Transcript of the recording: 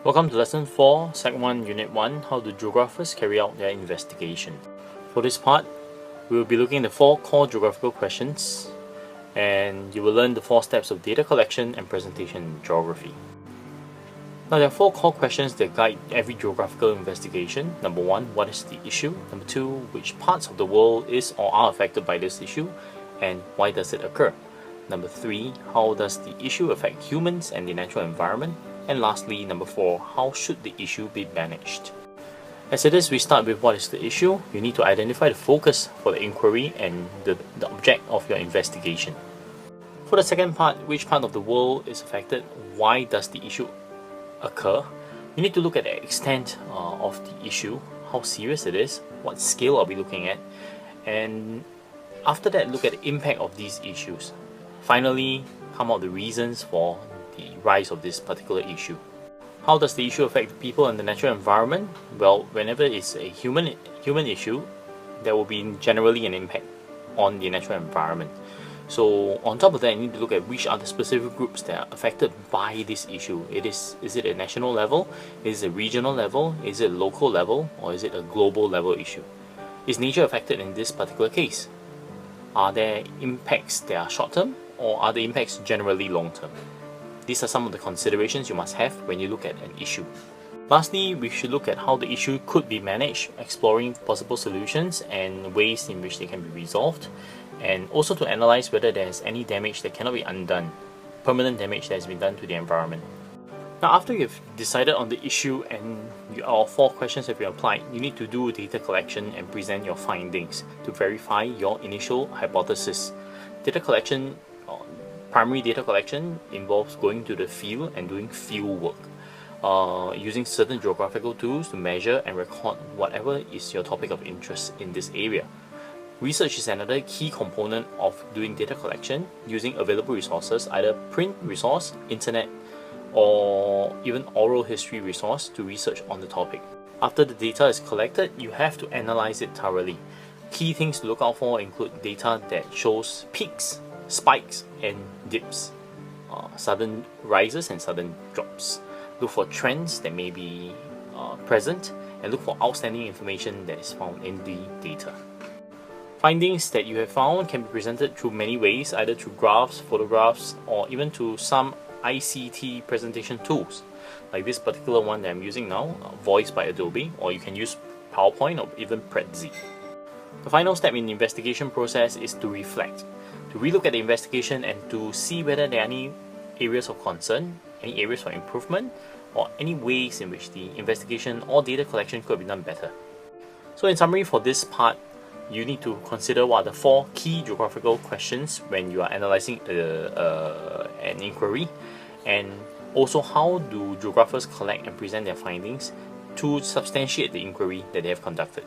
Welcome to lesson 4, Sec1, unit 1, how do geographers carry out their investigation. For this part, we will be looking at the 4 core geographical questions, and you will learn the 4 steps of data collection and presentation in geography. Now, there are 4 core questions that guide every geographical investigation. Number 1, what is the issue? Number 2, which parts of the world is or are affected by this issue, and why does it occur? Number 3, how does the issue affect humans and the natural environment? And lastly, number 4, how should the issue be managed? As it is, we start with what is the issue. You need to identify the focus for the inquiry and the object of your investigation. For the second part, which part of the world is affected? Why does the issue occur? You need to look at the extent of the issue, how serious it is, what scale are we looking at, and after that, look at the impact of these issues. Finally, come out the reasons for the rise of this particular issue. How does the issue affect the people and the natural environment? Well, whenever it's a human issue, there will be generally an impact on the natural environment. So on top of that, you need to look at which are the specific groups that are affected by this issue. Is it a national level? Is it a regional level? Is it a local level? Or is it a global level issue? Is nature affected in this particular case? Are there impacts that are short-term, or are the impacts generally long-term? These are some of the considerations you must have when you look at an issue. Lastly, we should look at how the issue could be managed, exploring possible solutions and ways in which they can be resolved, and also to analyze whether there is any damage that cannot be undone, permanent damage that has been done to the environment. Now, after you've decided on the issue and your 4 questions have been applied, you need to do data collection and present your findings to verify your initial hypothesis. Data collection, primary data collection, involves going to the field and doing field work, using certain geographical tools to measure and record whatever is your topic of interest in this area. Research is another key component of doing data collection, using available resources, either print resource, internet, or even oral history resource to research on the topic. After the data is collected, you have to analyze it thoroughly. Key things to look out for include data that shows peaks, spikes, and dips, sudden rises and sudden drops. Look for trends that may be present, and look for outstanding information that is found in the data. Findings that you have found can be presented through many ways, either through graphs, photographs, or even through some ICT presentation tools, like this particular one that I'm using now, Voice by Adobe, or you can use PowerPoint or even Prezi. The final step in the investigation process is to reflect, to relook at the investigation and to see whether there are any areas of concern, any areas for improvement, or any ways in which the investigation or data collection could be done better. So in summary, for this part, you need to consider what are the 4 key geographical questions when you are analyzing an inquiry, and also how do geographers collect and present their findings to substantiate the inquiry that they have conducted.